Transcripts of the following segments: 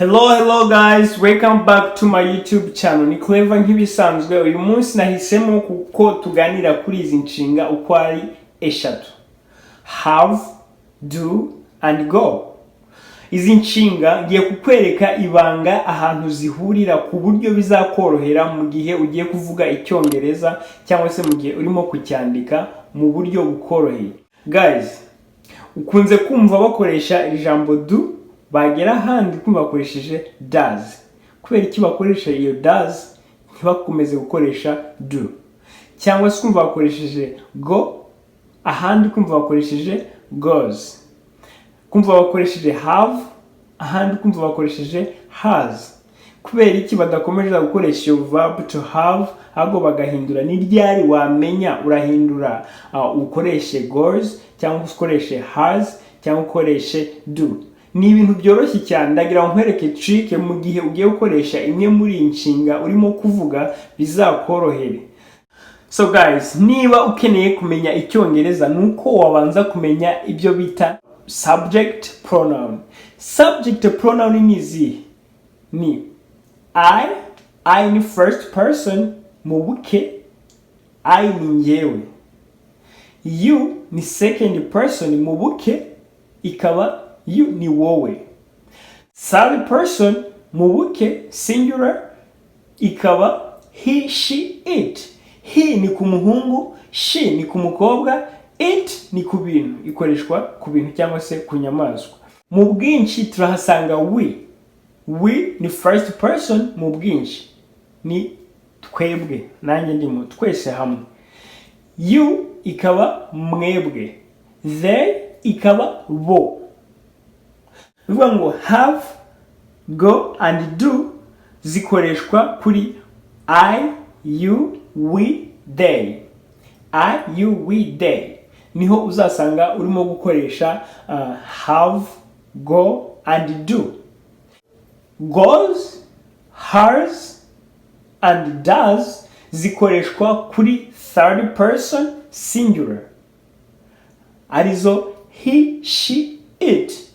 Hello guys, welcome back to my YouTube channel. Ni Clever nk'ibisanzwe. Uyu munsi nahisemo kuko tuganira kuri izi nshinga uko ari eshatu: have, do and go. Izi nshinga ngiye kukwereka ibanga ahantu zihurira ku buryo bizakorohera mu gihe ugiye kuvuga icyongereza cyangwa se mu gihe urimo kucyandika mu buryo bukoroheye. Guys, ukunze kumva bakoresha ijambo do, bagera handi kumva bakoresheje does. Kubera iki bakoresha iyo does ntibakomeze gukoresha do? Cyangwa se kumva bakoresheje go, ahandi kumva bakoresheje goes. Kumva bakoresheje have, ahandi kumva bakoresheje has. Kubera iki badakomeje gukoresha iyo verb to have, ahubwo bagahindura? Ni ryari wamenya urahindura ukoreshe goes cyangwa ukoreshe has cyangwa ukoreshe do? Ni ibintu byoroshye cyane. Ndagira ngo nkwereke trick mu gihe ugiye gukoresha imwe muri inshinga urimo kuvuga bizakorohere. So guys, niba ukeneye kumenya icyongereza nuko wabanza kumenya ibyo bita subject pronoun. Subject pronoun ni izihe? Ni I ni first person mu buke, I ni njyewe. You ni second person mu buke, ikaba you ni wowe. Third person mu buke, singular, ikaba he, she, it. He ni ku muhungu, she ni ku mukobwa, it ni ku bintu, ikoreshwa ku bintu cyangwa se ku nyamaswa. Mu bwinshi turahasanga we. We ni first person mu bwinshi, ni twebwe, nanjye ndimo, twese hamwe. You ikaba mwebwe, they ikaba bo. Bivuga ngo have, go and do zikoreshwa kuri I, you, we, they. I, you, we, they. Niho uzasanga urimo gukoresha have, go and do. Goes, has and does zikoreshwa kuri third person singular, arizo he, she, it.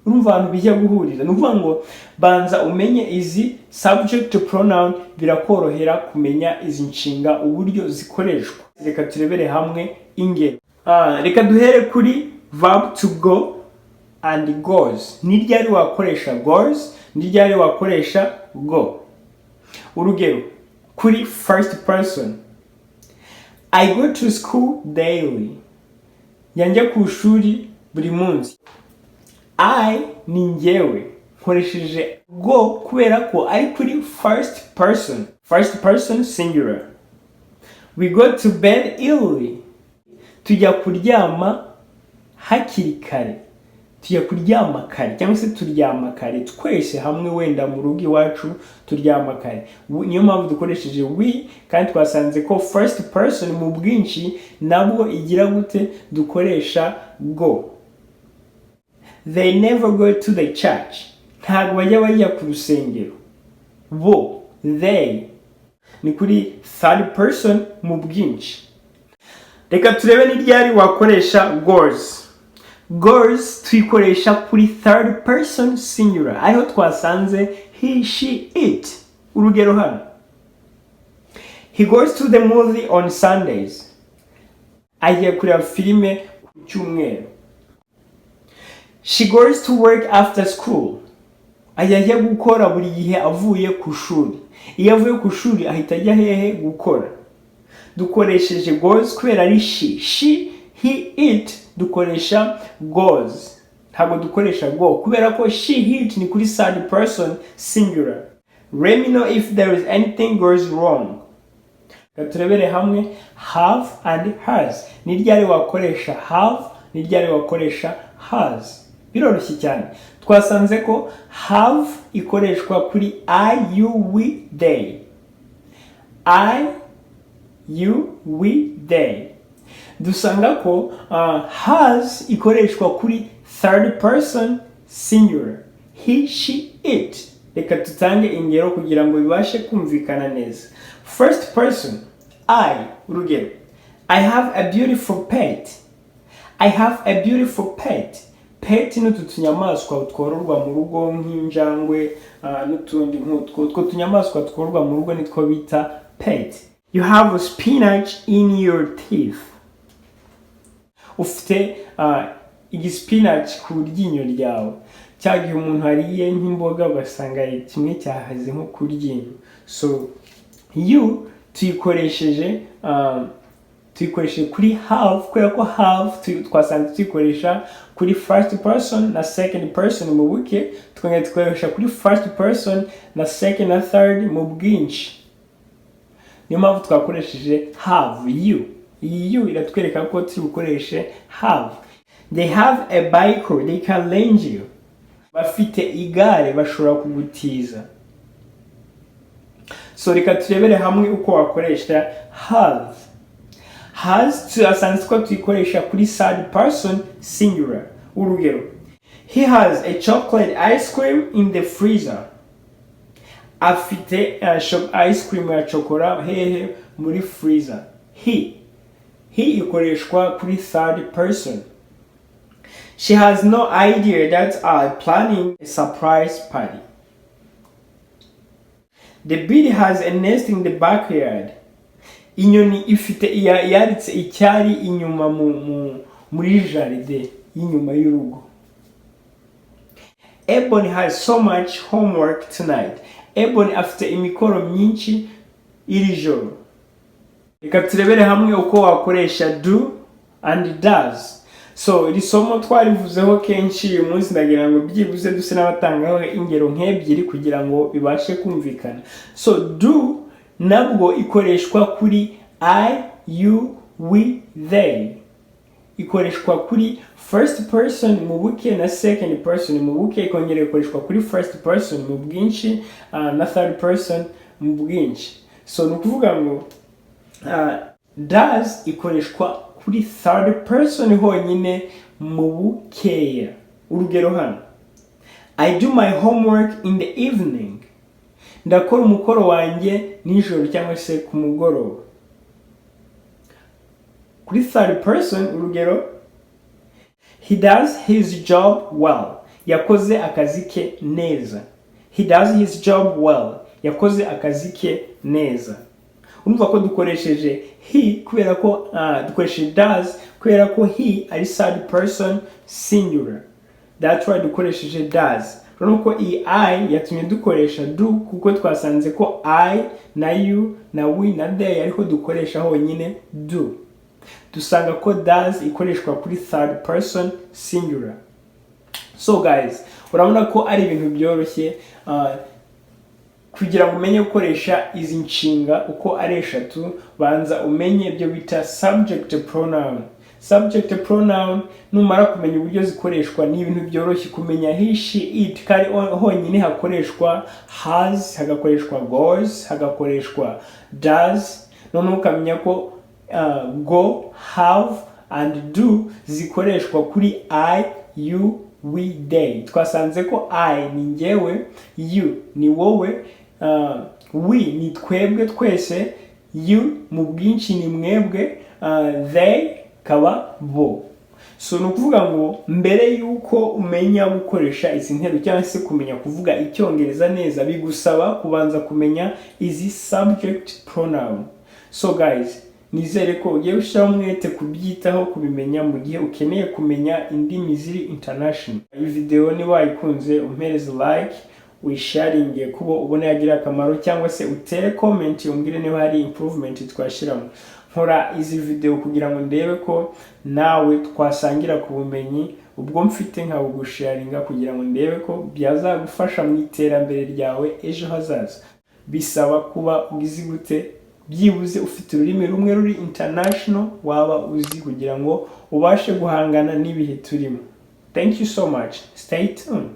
Urumva abantu bijya guhurira. Ni ukuvuga ngo banza umenye izi subject pronoun, birakorohera kumenya izi nshinga uburyo zikoreshwa. Reka turebere hamwe ingero. Reka duhere kuri verb to go and goes. Ni ryari wakoresha goes, ni ryari wakoresha go. Urugero kuri first person: I go to school daily. Yanjya ku ishuri buri munsi. I ni njyewe, nkoresheje go kubera ko ari kuri first person. First person singular. We go to bed early. Tujya kuryama hakiri kare. Tujya kuryama kare cyangwa se turyama kare twese hamwe, wenda mu rugo iwacu turyama kare. Niyo mpamvu dukoresheje we, kandi twasanze ko first person mu bwinshi nabwo igira gute, dukoresha go. They never go to the church. Ntabwo bajya ku rusengero. Bo, they ni kuri third person mu bwinshi. Reka turebe ni ryari wakoresha goes. Goes tuyikoresha kuri third person singular, ariho twasanze he, she, it. Urugero hano: he goes to the movie on Sundays. Agiye kureba filime ku cyumweru. She goes to work after school. Ajya gukora buri gihe avuye ku shuri. Iyo avuye ku shuri ahita ajya hehe gukora. Dukoresheje goes kubera ari she, he, it, dukoresha goes. Ntabwo dukoresha go kubera ko she, he, it ni kuri third person singular. Let me know if there is anything goes wrong. Turebere hamwe have and has. Ni ryari wakoresha have, ni ryari wakoresha has. Biroroshye cyane. Twasanze ko have ikoreshwa kuri I, you, we, they. I, you, we, they. Dusanga ko has ikoreshwa kuri third person singular, he, she, it. Reka tutange ingero kugira ngo bibashe kumvikana neza. First person, I. Urugero: I have a beautiful pet. I have a beautiful pet. pet ni utunyamaswa twororwa mu rugo nk'injangwe n'utundi nk'utwo tunyamaswa twororwa mu rugo nitwo bita pet. You have a spinach in your teeth. Ufite igispinach ku ryinyo ryawe. Cyagihe umuntu ariye nk'imboga ugasanga kimwe cyahaze nko ku ryinyo. So you tuyikoresheje kuri have, kubera ko have twasanze tuyikoresha kuri first person na second person mu buke, tukongera tuyikoresha kuri first person na second na third mu bwinshi. Niyo mpamvu twakoresheje have. You iratwereka ko tubukoreshe have. They have a bike, they can lend you. Bafite igare bashobora kugutiza. So reka turebere hamwe uko wakoresha have. Has tuasanzwe ko tuyikoresha kuri third person singular. Urugero, he has a chocolate ice cream in the freezer. Afite ice cream ya chokora hehe muri freezer. He ikoreshwa kuri third person. She has no idea that I'm planning a surprise party. The bee has a nest in the backyard. Inyoni ifite yaritse icyari inyuma muri jaride inyuma y'urugo. Ebony has so much homework tonight. Ebony afite imikoro myinshi iri joro. Reka turebere hamwe uko wakoresha do and does. So iri somo twarivuzeho kenshi uyu munsi ndagira ngo byibuze duse n'abatangaho ingero nk'ebyiri kugira ngo bibashe kumvikana. So do nabwo ikoreshwa kuri I, you, we, they. Ikoreshwa kuri first person mu buke na second person mu buke, ikongera ikoreshwa kuri first person mu bwinshi na third person mu bwinshi. So nukuvuga ngo does ikoreshwa kuri third person honyine mu bukeya. Urugero hano, I do my homework in the evening. Ndakora umukoro wanjye nijoro cyangwa se ku mugoroba. Kuri third person, urugero, he does his job well. Yakoze akazi ke neza. He does his job well. Yakoze akazi ke neza. Urumva ko dukoresheje he kubera ko dukoresheje does kubera ko he ari third person singular. That's why dukoresheje does. Urabona ko I yatumye dukoresha do kuko twasanze ko I na you na we na they ariko dukoresha honyine do. Dusanga ko does ikoreshwa kuri third person singular. So guys, urabona ko ari ibintu byoroshye kugira ngo umenye gukoresha izi nshinga uko ari eshatu. Banza umenye ibyo bita subject pronoun. Subject pronoun numara kumenya uburyo zikoreshwa ni ibintu byoroshye kumenya he, she, it. Kari honyine hakoreshwa has, hagakoreshwa goes, hagakoreshwa does. None ukamenya ko go, have and do zikoreshwa kuri I, you, we, they. Twasanze ko I ni njyewe, you ni wowe, we ni twebwe twese, you mu bwinshi ni mwebwe, they kaba bo. So nukuvuga ngo mbere yuko umenya gukoresha izi nteruro cyangwa se kumenya kuvuga icyongereza neza bigusaba kubanza kumenya izi subject pronoun. So guys, nizere ko ugiye gushira umwete kubyitaho kubimenya mu gihe ukeneye kumenya indimi ziri international. Iyi video ni wayikunze umpereze like, wisharinge kubo ubone yagira akamaro cyangwa se utere comment umbwire niba hari improvement twashiramo. Nkora izi video kugira ngo ndebe ko nawe twasangira ku bumenyi ubwo mfite nka bugusharinga kugira ngo ndebe ko byazagufasha mu iterambere ryawe ejo hazaza. Bisaba kuba ugize gute byibuze ufite ururimi rumwe ruri international waba uzi kugira ngo ubashe guhangana n'ibihe turimo. Thank you so much. Stay tuned.